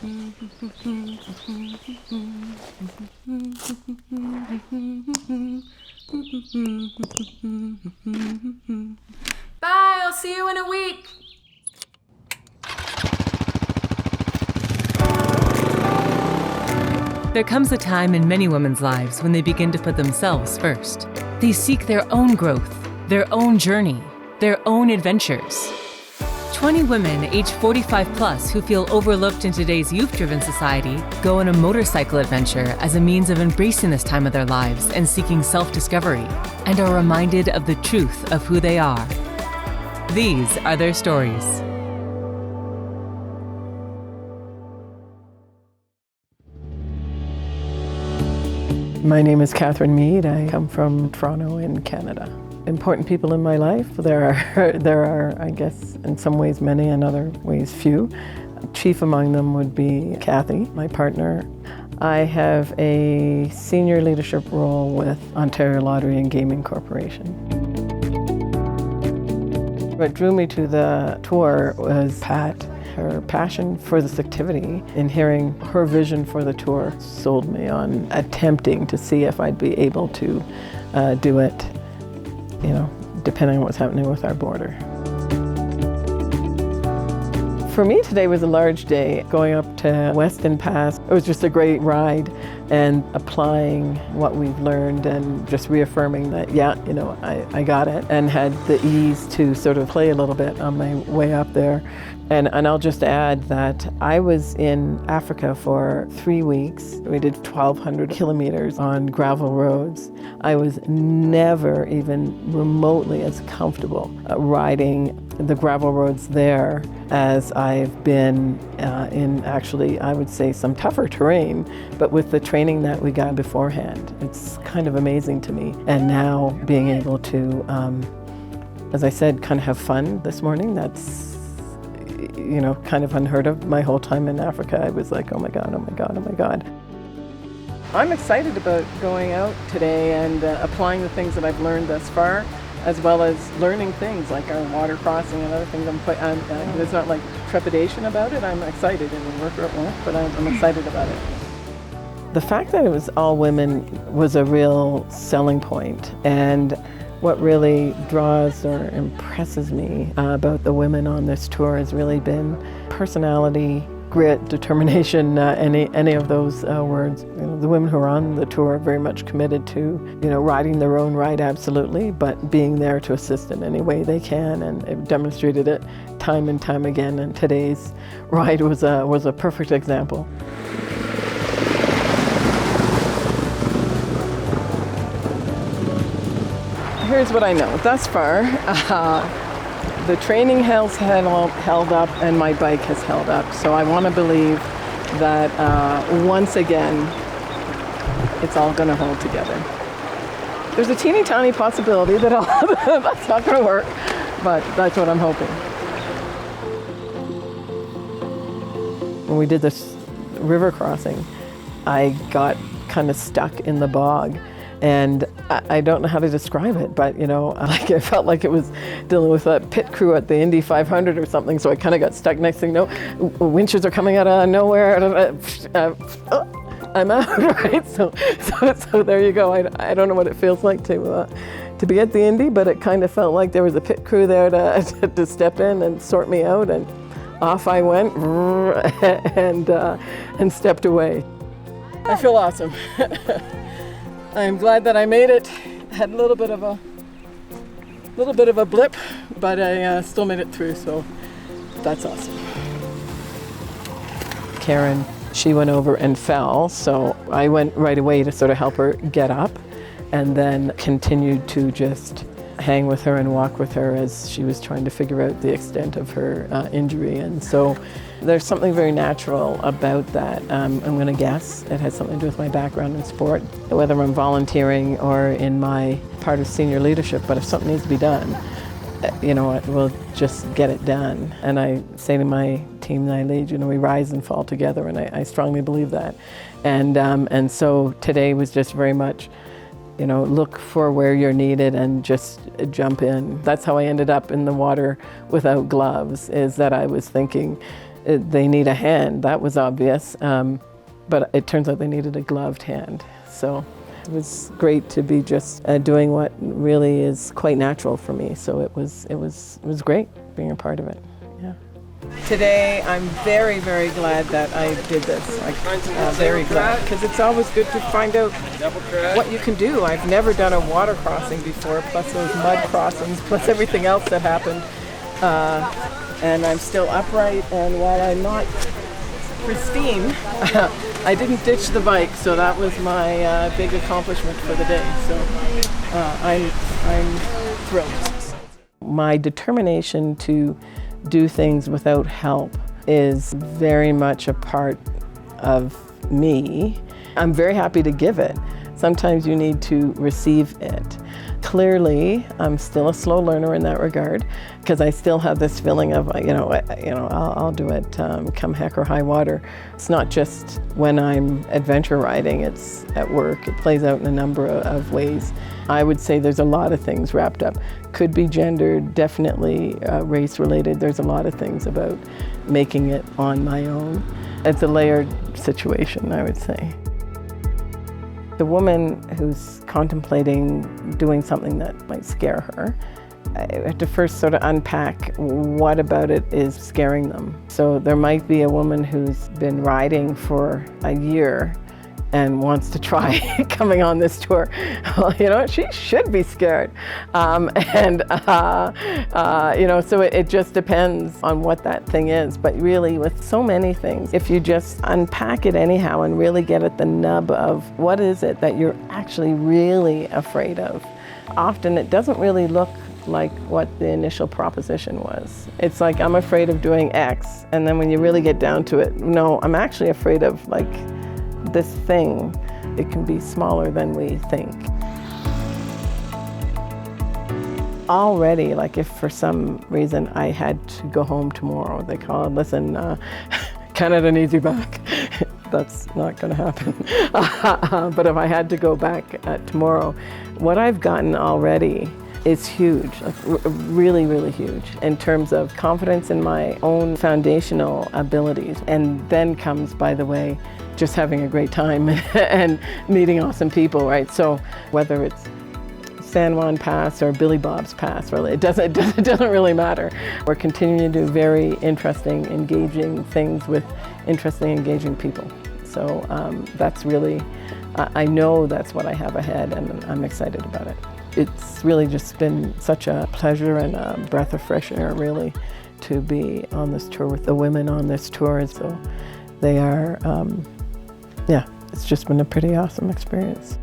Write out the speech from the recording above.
Bye, I'll see you in a week. There comes a time in many women's lives when they begin to put themselves first. They seek their own growth, their own journey, their own adventures. 20 women aged 45 plus who feel overlooked in today's youth-driven society go on a motorcycle adventure as a means of embracing this time of their lives and seeking self-discovery, and are reminded of the truth of who they are. These are their stories. My name is Catherine Meade. I come from Toronto in Canada. Important people in my life, there are, I guess, in some ways many, in other ways few. Chief among them would be Kathy, my partner. I have a senior leadership role with Ontario Lottery and Gaming Corporation. What drew me to the tour was Pat. Her passion for this activity and hearing her vision for the tour sold me on attempting to see if I'd be able to do it, depending on what's happening with our border. For me, today was a large day. Going up to Weston Pass, it was just a great ride, and applying what we've learned and just reaffirming that, I got it, and had the ease to sort of play a little bit on my way up there. And I'll just add that I was in Africa for 3 weeks. We did 1,200 kilometers on gravel roads. I was never even remotely as comfortable riding the gravel roads there as I've been in actually, I would say, some tougher terrain, but with the training that we got beforehand. It's kind of amazing to me. And now being able to, as I said, kind of have fun this morning, that's kind of unheard of. My whole time in Africa, I was like, oh my God, oh my God, oh my God. I'm excited about going out today and applying the things that I've learned thus far, as well as learning things like our water crossing and other things. There's not like trepidation about it. I'm excited, and we'll work or it won't, but I'm excited about it. The fact that it was all women was a real selling point, and what really draws or impresses me about the women on this tour has really been personality, grit, determination, any of those words. The women who are on the tour are very much committed to, riding their own ride, absolutely, but being there to assist in any way they can, and they've demonstrated it time and time again. And today's ride was a perfect example. Here's what I know. Thus far, the training has held up and my bike has held up. So I want to believe that once again, it's all going to hold together. There's a teeny tiny possibility that that's not going to work, but that's what I'm hoping. When we did this river crossing, I got kind of stuck in the bog. And I don't know how to describe it, but it felt like it was dealing with a pit crew at the Indy 500 or something. So I kind of got stuck. Next thing you know, winches are coming out of nowhere. I'm out, right? So there you go. I don't know what it feels like to be at the Indy, but it kind of felt like there was a pit crew there to step in and sort me out, and off I went and stepped away. I feel awesome. I'm glad that I made it. Had a little bit of a blip, but I still made it through, so that's awesome. Karen, she went over and fell, so I went right away to sort of help her get up, and then continued to just hang with her and walk with her as she was trying to figure out the extent of her injury. And so there's something very natural about that. I'm going to guess it has something to do with my background in sport, whether I'm volunteering or in my part of senior leadership. But if something needs to be done, we'll just get it done. And I say to my team that I lead, we rise and fall together, and I strongly believe that. And so today was just very much, look for where you're needed and just jump in. That's how I ended up in the water without gloves, is that I was thinking, they need a hand. That was obvious, but it turns out they needed a gloved hand. So it was great to be just doing what really is quite natural for me. So it was great being a part of it. Yeah. Today, I'm very, very glad that I did this. I'm very glad, because it's always good to find out what you can do. I've never done a water crossing before, plus those mud crossings, plus everything else that happened. And I'm still upright, and while I'm not pristine, I didn't ditch the bike, so that was my big accomplishment for the day. So I'm thrilled. My determination to do things without help is very much a part of me. I'm very happy to give it. Sometimes you need to receive it. Clearly, I'm still a slow learner in that regard, because I still have this feeling of, I'll do it come heck or high water. It's not just when I'm adventure riding, it's at work. It plays out in a number of ways. I would say there's a lot of things wrapped up. Could be gendered, definitely race related. There's a lot of things about making it on my own. It's a layered situation, I would say. The woman who's contemplating doing something that might scare her, I have to first sort of unpack what about it is scaring them. So there might be a woman who's been riding for a year and wants to try coming on this tour. Well, she should be scared. So it just depends on what that thing is. But really, with so many things, if you just unpack it anyhow and really get at the nub of what is it that you're actually really afraid of, often it doesn't really look like what the initial proposition was. It's like, I'm afraid of doing X, and then when you really get down to it, no, I'm actually afraid of this thing. It can be smaller than we think. Already, if for some reason I had to go home tomorrow, they call it, listen, Canada needs you back. That's not going to happen. But if I had to go back tomorrow, what I've gotten already is huge, really, really huge, in terms of confidence in my own foundational abilities. And then comes, by the way, just having a great time and meeting awesome people, right? So whether it's San Juan Pass or Billy Bob's Pass, really, it doesn't really matter. We're continuing to do very interesting, engaging things with interesting, engaging people. So that's really, I know that's what I have ahead, and I'm excited about it. It's really just been such a pleasure and a breath of fresh air, really, to be on this tour with the women on this tour. So they are, it's just been a pretty awesome experience.